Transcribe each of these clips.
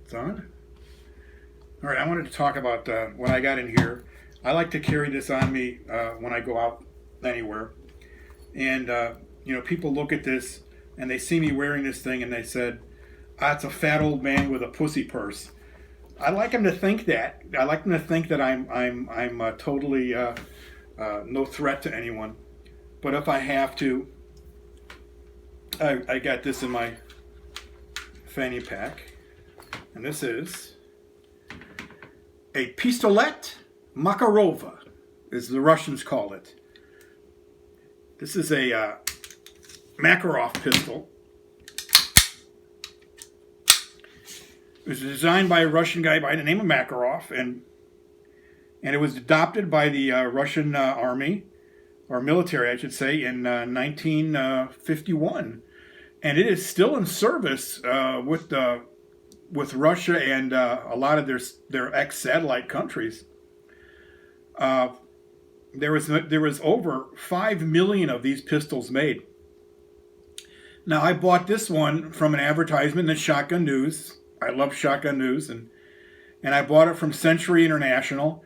It's on. All right, I wanted to talk about when I got in here. I like to carry this on me when I go out anywhere. And, people look at this and they see me wearing this thing and they said, it's a fat old man with a pussy purse. I like them to think that. I like them to think that I'm totally no threat to anyone. But if I have to, I got this in my fanny pack. And this is a pistolet Makarova, as the Russians call it. This is a Makarov pistol. It was designed by a Russian guy by the name of Makarov, and it was adopted by the Russian army, or military, I should say, in 1951. And it is still in service with Russia and a lot of their ex-satellite countries. There was over 5 million of these pistols made. Now, I bought this one from an advertisement in the Shotgun News. I love Shotgun News, and I bought it from Century International.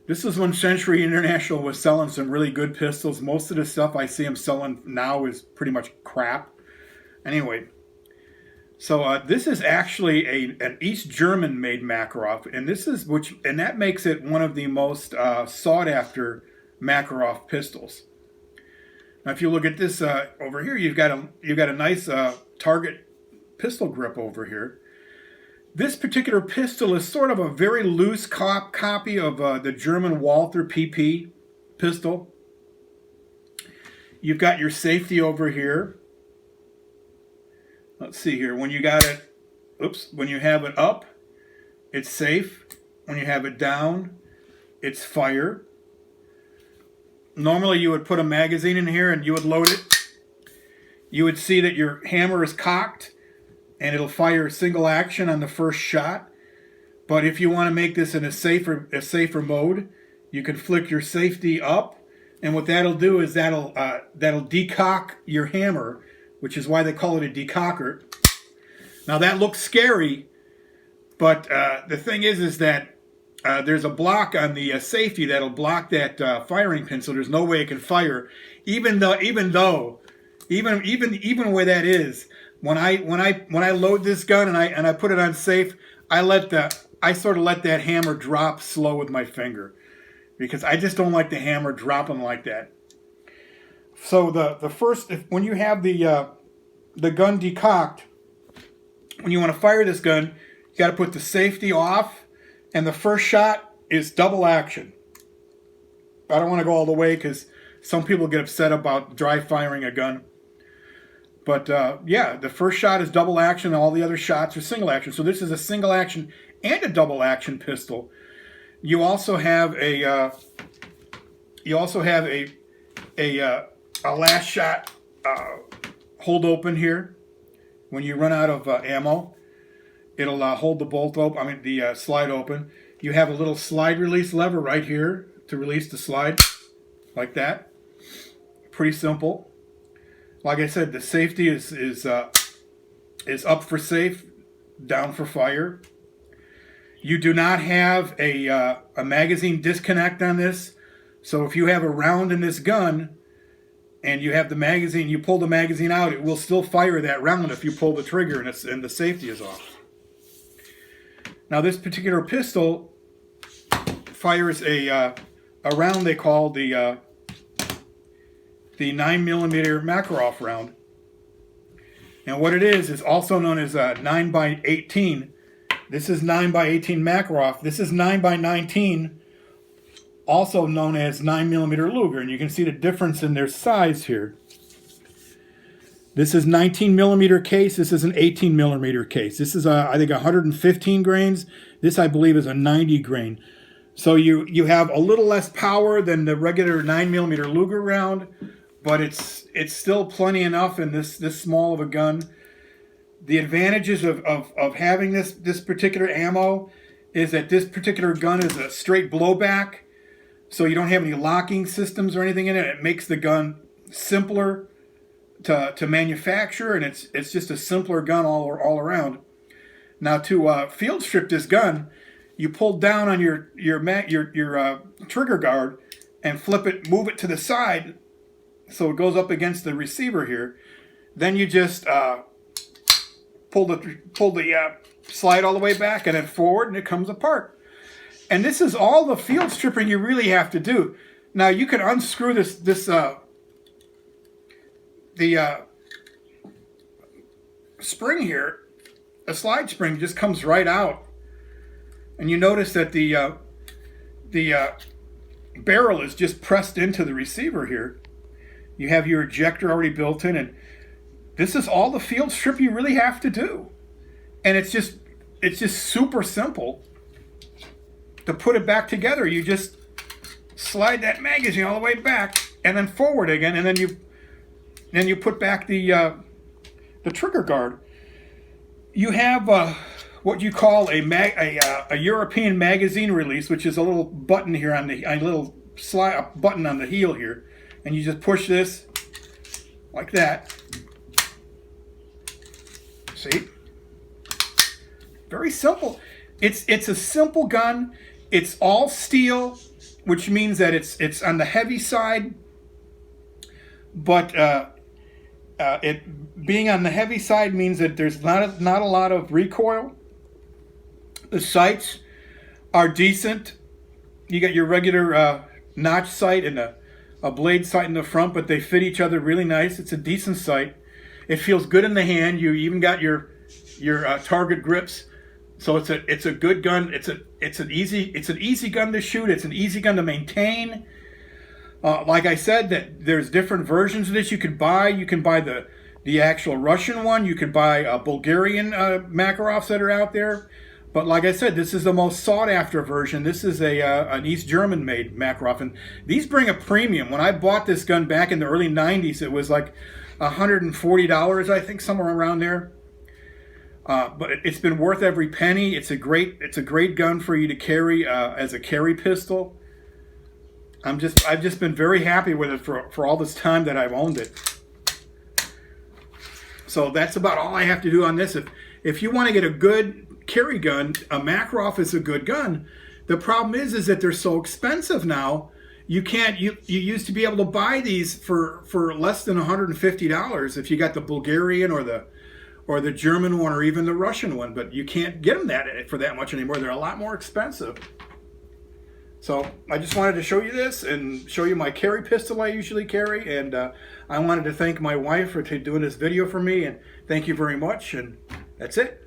This is when Century International was selling some really good pistols. Most of the stuff I see them selling now is pretty much crap. Anyway, so this is actually an East German made Makarov, and that makes it one of the most sought after Makarov pistols. Now, if you look at this over here, you've got a nice target pistol grip over here. This particular pistol is sort of a very loose copy of the German Walther PP pistol. You've got your safety over here. Let's see here. When you have it up, it's safe. When you have it down, it's fire. Normally you would put a magazine in here and you would load it. You would see that your hammer is cocked and it'll fire a single action on the first shot. But if you want to make this in a safer mode, you can flick your safety up, and what that'll do is that'll decock your hammer, which is why they call it a decocker. Now that looks scary, but the thing is that there's a block on the safety that'll block that firing pin, so there's no way it can fire. Even the way that is, when I load this gun and I put it on safe, I sort of let that hammer drop slow with my finger, because I just don't like the hammer dropping like that. So when you have the gun decocked, when you want to fire this gun, you got to put the safety off, and the first shot is double action. I don't want to go all the way because some people get upset about dry firing a gun. But the first shot is double action, and all the other shots are single action. So this is a single action and a double action pistol. You also have a last shot hold open here. When you run out of ammo, it'll hold the bolt open. The slide open. You have a little slide release lever right here to release the slide, like that. Pretty simple. Like I said, the safety is up for safe, down for fire. You do not have a magazine disconnect on this, so if you have a round in this gun and you have the magazine, you pull the magazine out, it will still fire that round if you pull the trigger and the safety is off. Now this particular pistol fires a round they call the 9mm Makarov round. And what it is also known as 9x18. This is 9x18 Makarov. This is 9x19, also known as 9mm Luger. And you can see the difference in their size here. This is 19mm case. This is an 18mm case. This is, I think, 115 grains. This, I believe, is a 90 grain. So you have a little less power than the regular 9mm Luger round, but it's still plenty enough in this small of a gun. The advantages of having this particular ammo is that this particular gun is a straight blowback, so you don't have any locking systems or anything in it. It makes the gun simpler to manufacture, and it's just a simpler gun all around. Now to field strip this gun, you pull down on your trigger guard and flip it, move it to the side so it goes up against the receiver here. Then you just pull the slide all the way back and then forward, and it comes apart. And this is all the field stripping you really have to do. Now you can unscrew the spring here. A slide spring just comes right out, and you notice that the barrel is just pressed into the receiver here. You have your ejector already built in, and this is all the field strip you really have to do. And it's just super simple to put it back together. You just slide that magazine all the way back and then forward again, and then you put back the trigger guard. You have what you call a European magazine release, which is a little button here on a little button on the heel here, and you just push this like that. See? Very simple. It's a simple gun. It's all steel, which means that it's on the heavy side, but it being on the heavy side means that there's not a lot of recoil. The sights are decent. You got your regular notch sight and a blade sight in the front, but they fit each other really nice. It's a decent sight. It feels good in the hand. You even got your target grips, so it's a good gun. It's an easy gun to shoot. It's an easy gun to maintain. Like I said, that there's different versions of this you could buy. You can buy the actual Russian one. You could buy Bulgarian Makarovs that are out there. But like I said, this is the most sought after version. This is an East German made Makarov, and these bring a premium. When I bought this gun back in the early 90s, it was like $140, I think, somewhere around there. But it's been worth every penny. It's a great gun for you to carry as a carry pistol. I've just been very happy with it for all this time that I've owned it. So that's about all I have to do on this. If you want to get a good carry gun, a Makarov is a good gun. The problem is that they're so expensive now. You used to be able to buy these for less than $150 if you got the Bulgarian or the German one or even the Russian one, but you can't get them for that much anymore. They're a lot more expensive. So I just wanted to show you this and show you my carry pistol I usually carry, and I wanted to thank my wife for doing this video for me, and thank you very much, and that's it.